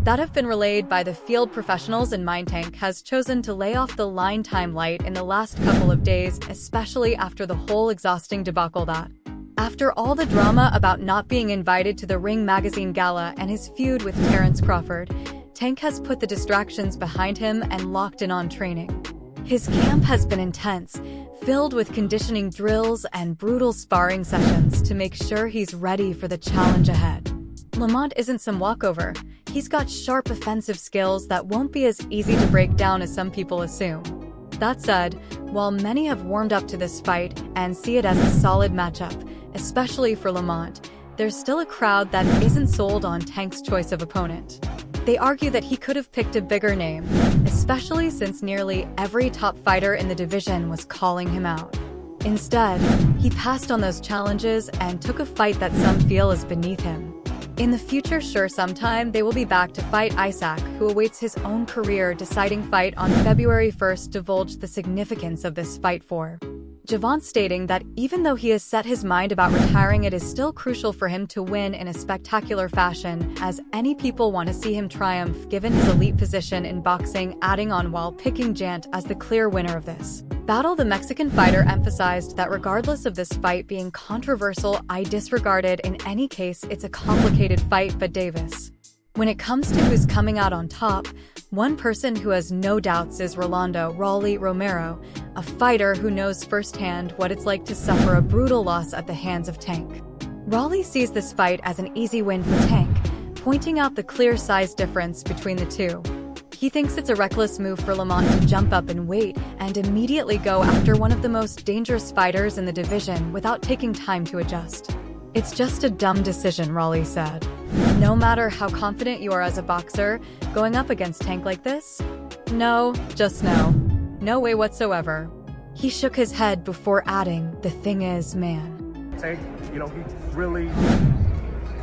that have been relayed by the field professionals in Mind Tank has chosen to lay off the line time light in the last couple of days, especially after the whole exhausting debacle that. After all the drama about not being invited to the Ring Magazine Gala and his feud with Terrence Crawford, Tank has put the distractions behind him and locked in on training. His camp has been intense, filled with conditioning drills and brutal sparring sessions to make sure he's ready for the challenge ahead. Lamont isn't some walkover. He's got sharp offensive skills that won't be as easy to break down as some people assume. That said, while many have warmed up to this fight and see it as a solid matchup, especially for Lamont, there's still a crowd that isn't sold on Tank's choice of opponent. They argue that he could have picked a bigger name, especially since nearly every top fighter in the division was calling him out. Instead, he passed on those challenges and took a fight that some feel is beneath him. In the future, sure, sometime they will be back to fight Isaac, who awaits his own career-deciding fight on February 1st, divulged the significance of this fight for Gervonta, stating that even though he has set his mind about retiring, it is still crucial for him to win in a spectacular fashion, as any people want to see him triumph given his elite position in boxing, adding on while picking Jant as the clear winner of this battle. The Mexican fighter emphasized that regardless of this fight being controversial, I disregarded in any case it's a complicated fight, but Davis. When it comes to who's coming out on top, one person who has no doubts is Rolando "Rolly" Romero, a fighter who knows firsthand what it's like to suffer a brutal loss at the hands of Tank. Rolly sees this fight as an easy win for Tank, pointing out the clear size difference between the two. He thinks it's a reckless move for Lamont to jump up in weight and immediately go after one of the most dangerous fighters in the division without taking time to adjust. It's just a dumb decision, Rolly said. No matter how confident you are as a boxer, going up against Tank like this? No, just no. No way whatsoever. He shook his head before adding, the thing is, man. Tank, he really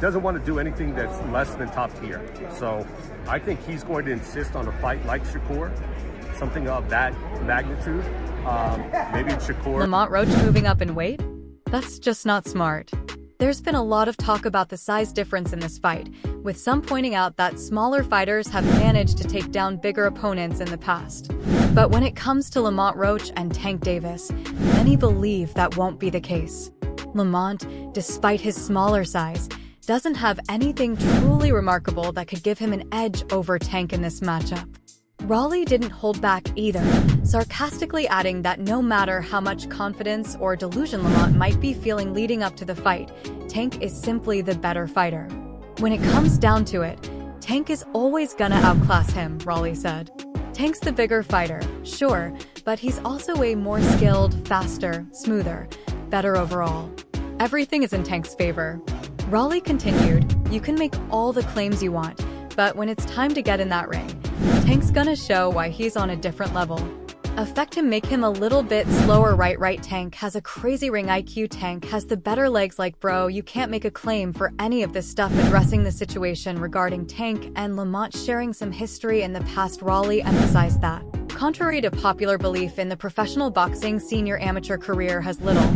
doesn't want to do anything that's less than top tier. So I think he's going to insist on a fight like Shakur, something of that magnitude. Maybe it's Shakur. Lamont Roach moving up in weight? That's just not smart. There's been a lot of talk about the size difference in this fight, with some pointing out that smaller fighters have managed to take down bigger opponents in the past. But when it comes to Lamont Roach and Tank Davis, many believe that won't be the case. Lamont, despite his smaller size, doesn't have anything truly remarkable that could give him an edge over Tank in this matchup. Rolly didn't hold back either, sarcastically adding that no matter how much confidence or delusion Lamont might be feeling leading up to the fight, Tank is simply the better fighter. When it comes down to it, Tank is always gonna outclass him, Rolly said. Tank's the bigger fighter, sure, but he's also way more skilled, faster, smoother, better overall. Everything is in Tank's favor. Rolly continued, you can make all the claims you want, but when it's time to get in that ring, Tank's gonna show why he's on a different level. Affect him, make him a little bit slower. Right, Tank has a crazy ring IQ. Tank has the better legs. Like, bro, you can't make a claim for any of this stuff. Addressing the situation regarding Tank and Lamont sharing some history in the past, Rolly emphasized that, contrary to popular belief in the professional boxing, senior amateur career has little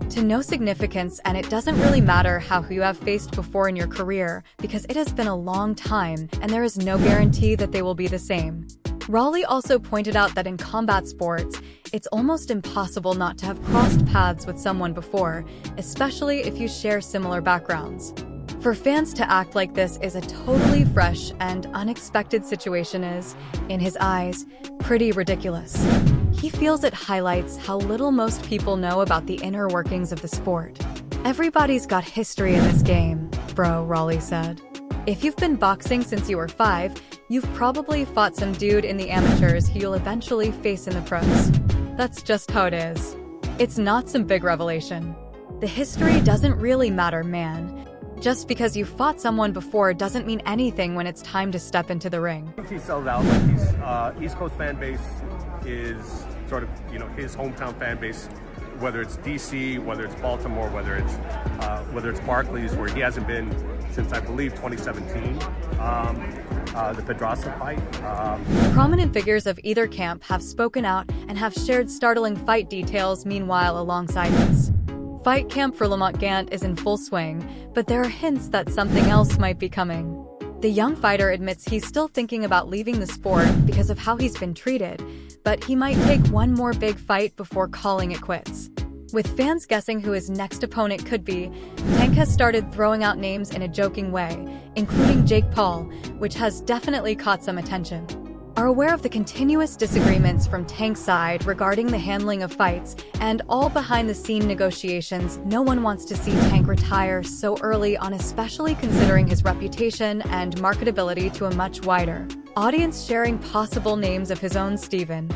to no significance, and it doesn't really matter who you have faced before in your career, because it has been a long time and there is no guarantee that they will be the same. Rolly also pointed out that in combat sports, it's almost impossible not to have crossed paths with someone before, especially if you share similar backgrounds. For fans to act like this is a totally fresh and unexpected situation is, in his eyes, pretty ridiculous. He feels it highlights how little most people know about the inner workings of the sport. Everybody's got history in this game, bro, Rolly said. If you've been boxing since you were 5, you've probably fought some dude in the amateurs who you'll eventually face in the pros. That's just how it is. It's not some big revelation. The history doesn't really matter, man. Just because you fought someone before doesn't mean anything when it's time to step into the ring. I think he sells out. Like, his East Coast fan base is sort of, his hometown fan base, whether it's DC, whether it's Baltimore, whether it's Barclays, where he hasn't been since, I believe, 2017, the Pedraza fight. Prominent figures of either camp have spoken out and have shared startling fight details. Meanwhile, alongside this, fight camp for Lamont Gant is in full swing, but there are hints that something else might be coming. The young fighter admits he's still thinking about leaving the sport because of how he's been treated, but he might take one more big fight before calling it quits. With fans guessing who his next opponent could be, Tank has started throwing out names in a joking way, including Jake Paul, which has definitely caught some attention. Are aware of the continuous disagreements from Tank's side regarding the handling of fights, and all behind-the-scene negotiations. No one wants to see Tank retire so early on, especially considering his reputation and marketability to a much wider audience. Sharing possible names of his own, Steven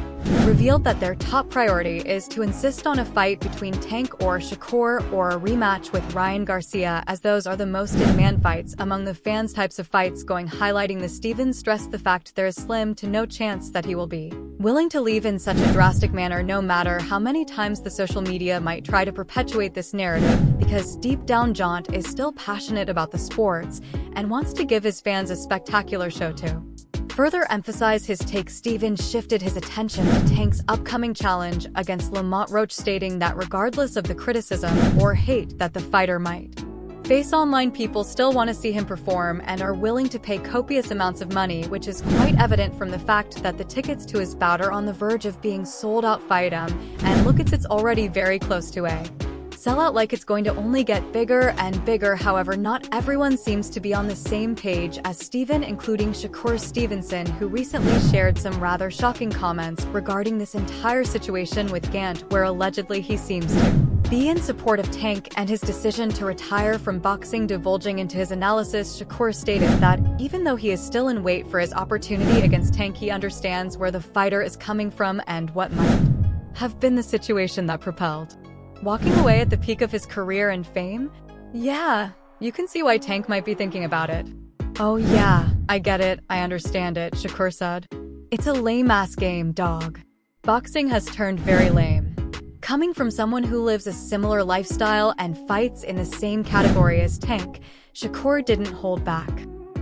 revealed that their top priority is to insist on a fight between Tank or Shakur, or a rematch with Ryan Garcia, as those are the most in-demand fights among the fans' types of fights going. Highlighting the Steven stressed the fact there is slim to no chance that he will be willing to leave in such a drastic manner, no matter how many times the social media might try to perpetuate this narrative, because deep down Jaunt is still passionate about the sports and wants to give his fans a spectacular show too. Further emphasize his take, Steven shifted his attention to Tank's upcoming challenge against Lamont Roach, stating that regardless of the criticism or hate that the fighter might face online, people still want to see him perform and are willing to pay copious amounts of money, which is quite evident from the fact that the tickets to his bout are on the verge of being sold out. And look, it's already very close to a sellout, like it's going to only get bigger and bigger. However, not everyone seems to be on the same page as Steven, including Shakur Stevenson, who recently shared some rather shocking comments regarding this entire situation with Gant, where allegedly he seems to be in support of Tank and his decision to retire from boxing. Divulging into his analysis, Shakur stated that even though he is still in wait for his opportunity against Tank, he understands where the fighter is coming from and what might have been the situation that propelled walking away at the peak of his career and fame. Yeah, you can see why Tank might be thinking about it. Oh yeah, I get it, I understand it, Shakur said. It's a lame-ass game, dog. Boxing has turned very lame. Coming from someone who lives a similar lifestyle and fights in the same category as Tank, Shakur didn't hold back.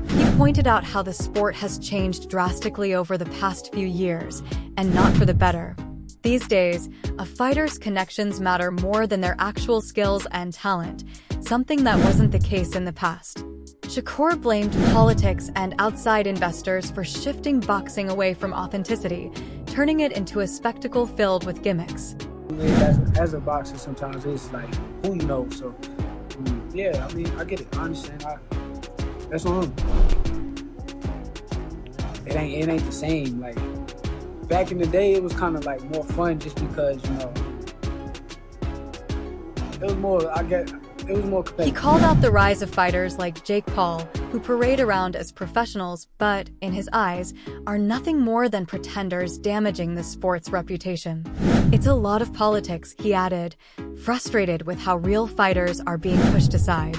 He pointed out how the sport has changed drastically over the past few years, and not for the better. These days, a fighter's connections matter more than their actual skills and talent, something that wasn't the case in the past. Shakur blamed politics and outside investors for shifting boxing away from authenticity, turning it into a spectacle filled with gimmicks. As a boxer, sometimes it's like who you know. So, yeah, I mean, I get it. I understand. That's on him. It ain't the same. Like, back in the day, it was kind of like more fun just because, you know, it was more competitive. He called out the rise of fighters like Jake Paul, who parade around as professionals, but, in his eyes, are nothing more than pretenders, damaging the sport's reputation. It's a lot of politics, he added, frustrated with how real fighters are being pushed aside.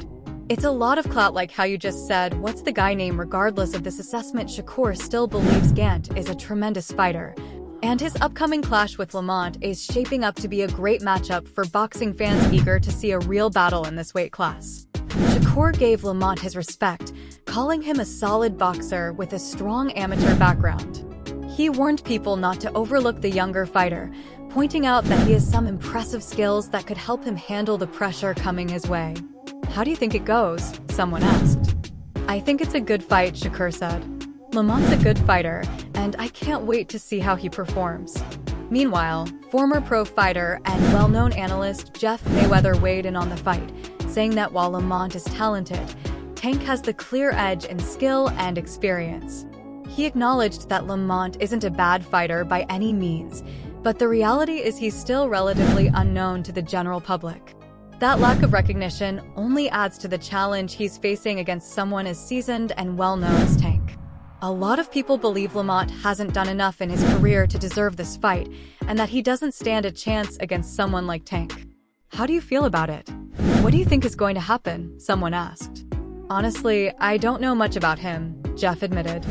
It's a lot of clout, like how you just said. What's the guy name? Regardless of this assessment, Shakur still believes Gant is a tremendous fighter, and his upcoming clash with Lamont is shaping up to be a great matchup for boxing fans eager to see a real battle in this weight class. Shakur gave Lamont his respect, calling him a solid boxer with a strong amateur background. He warned people not to overlook the younger fighter, pointing out that he has some impressive skills that could help him handle the pressure coming his way. How do you think it goes? Someone asked. I think it's a good fight, Shakur said. Lamont's a good fighter, and I can't wait to see how he performs. Meanwhile, former pro fighter and well-known analyst Jeff Mayweather weighed in on the fight, saying that while Lamont is talented, Tank has the clear edge in skill and experience. He acknowledged that Lamont isn't a bad fighter by any means, but the reality is he's still relatively unknown to the general public. That lack of recognition only adds to the challenge he's facing against someone as seasoned and well-known as Tank. A lot of people believe Lamont hasn't done enough in his career to deserve this fight, and that he doesn't stand a chance against someone like Tank. How do you feel about it? What do you think is going to happen? Someone asked. Honestly, I don't know much about him, Jeff admitted.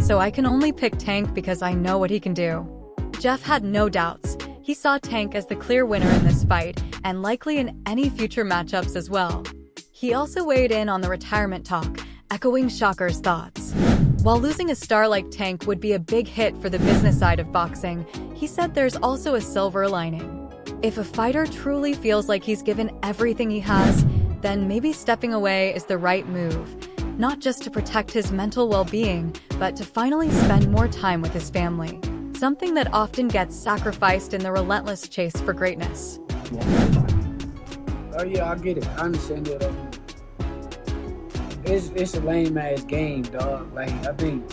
So I can only pick Tank because I know what he can do. Jeff had no doubts. He saw Tank as the clear winner in this fight, and likely in any future matchups as well. He also weighed in on the retirement talk, echoing Shakur's thoughts. While losing a star like Tank would be a big hit for the business side of boxing, he said there's also a silver lining. If a fighter truly feels like he's given everything he has, then maybe stepping away is the right move. not just to protect his mental well-being, but to finally spend more time with his family, something that often gets sacrificed in the relentless chase for greatness. Oh yeah, I get it. I understand that. It's a lame-ass game, dog. Like, I think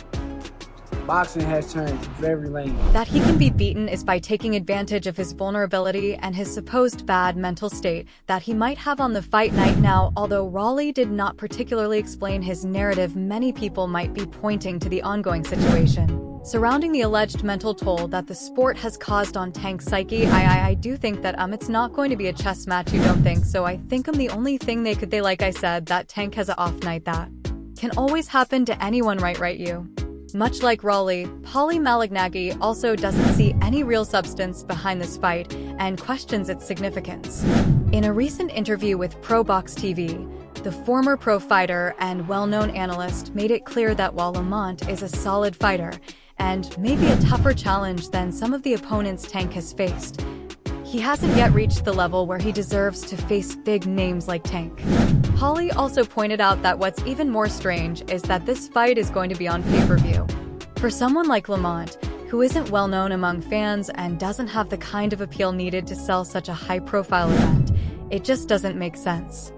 boxing has turned very lame. That he can be beaten is by taking advantage of his vulnerability and his supposed bad mental state that he might have on the fight night. Now, although Raleigh did not particularly explain his narrative, many people might be pointing to the ongoing situation surrounding the alleged mental toll that the sport has caused on Tank's psyche. I do think that it's not going to be a chess match, you don't think? So I think the only thing they like I said, that Tank has an off night. That can always happen to anyone, right you? Much like Raleigh, Paulie Malignaggi also doesn't see any real substance behind this fight and questions its significance. In a recent interview with Pro Box TV, the former pro fighter and well-known analyst made it clear that while Lamont is a solid fighter and maybe a tougher challenge than some of the opponents Tank has faced, he hasn't yet reached the level where he deserves to face big names like Tank. Paulie also pointed out that what's even more strange is that this fight is going to be on pay-per-view. For someone like Lamont, who isn't well known among fans and doesn't have the kind of appeal needed to sell such a high-profile event, it just doesn't make sense.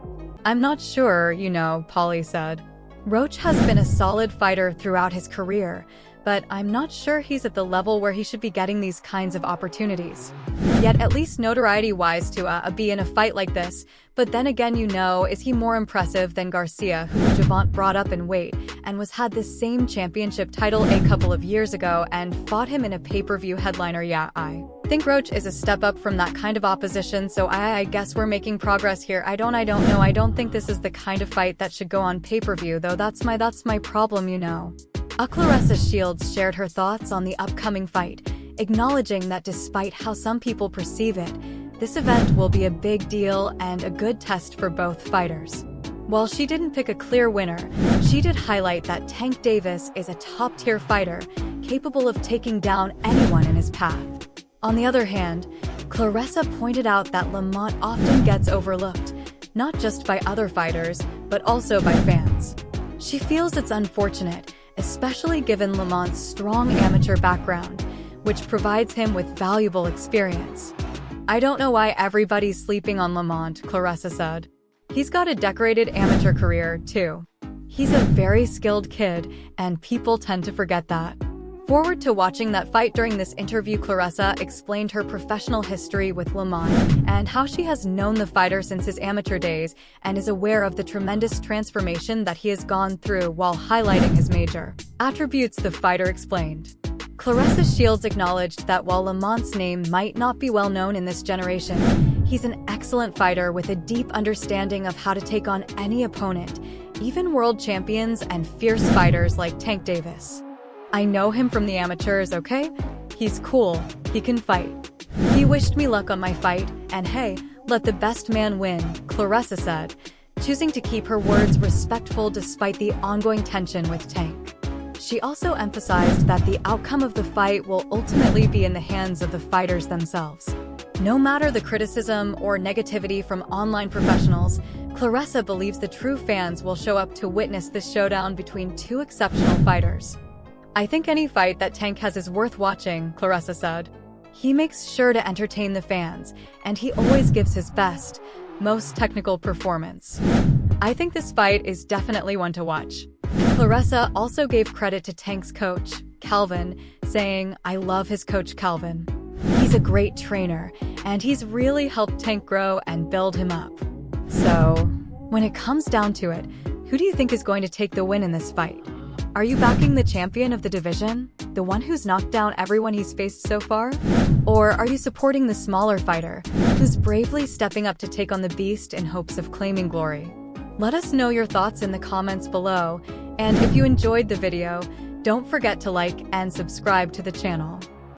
I'm not sure, Paulie said. Roach has been a solid fighter throughout his career, but I'm not sure he's at the level where he should be getting these kinds of opportunities. Yet at least notoriety-wise to be in a fight like this. But then again, is he more impressive than Garcia, who Gervonta brought up in weight and had this same championship title a couple of years ago and fought him in a pay-per-view headliner? Yeah, I think Roach is a step up from that kind of opposition, so I guess we're making progress here. I don't know. I don't think this is the kind of fight that should go on pay-per-view, though. That's my problem, Claressa Shields shared her thoughts on the upcoming fight, acknowledging that despite how some people perceive it, this event will be a big deal and a good test for both fighters. While she didn't pick a clear winner, she did highlight that Tank Davis is a top-tier fighter, capable of taking down anyone in his path. On the other hand, Claressa pointed out that Lamont often gets overlooked, not just by other fighters, but also by fans. She feels it's unfortunate, especially given Lamont's strong amateur background, which provides him with valuable experience. I don't know why everybody's sleeping on Lamont, Claressa said. He's got a decorated amateur career, too. He's a very skilled kid, and people tend to forget that. Forward to watching that fight. During this interview, Claressa explained her professional history with Lamont and how she has known the fighter since his amateur days and is aware of the tremendous transformation that he has gone through, while highlighting his major attributes. The fighter explained. Claressa Shields acknowledged that while Lamont's name might not be well known in this generation, he's an excellent fighter with a deep understanding of how to take on any opponent, even world champions and fierce fighters like Tank Davis. I know him from the amateurs, okay? He's cool, he can fight. He wished me luck on my fight, and hey, let the best man win, Claressa said, choosing to keep her words respectful despite the ongoing tension with Tank. She also emphasized that the outcome of the fight will ultimately be in the hands of the fighters themselves. No matter the criticism or negativity from online professionals, Claressa believes the true fans will show up to witness this showdown between two exceptional fighters. I think any fight that Tank has is worth watching, Claressa said. He makes sure to entertain the fans, and he always gives his best, most technical performance. I think this fight is definitely one to watch. Claressa also gave credit to Tank's coach, Calvin, saying, "I love his coach Calvin. He's a great trainer, and he's really helped Tank grow and build him up." So, when it comes down to it, who do you think is going to take the win in this fight? Are you backing the champion of the division, the one who's knocked down everyone he's faced so far? Or are you supporting the smaller fighter, who's bravely stepping up to take on the beast in hopes of claiming glory? Let us know your thoughts in the comments below, and if you enjoyed the video, don't forget to like and subscribe to the channel.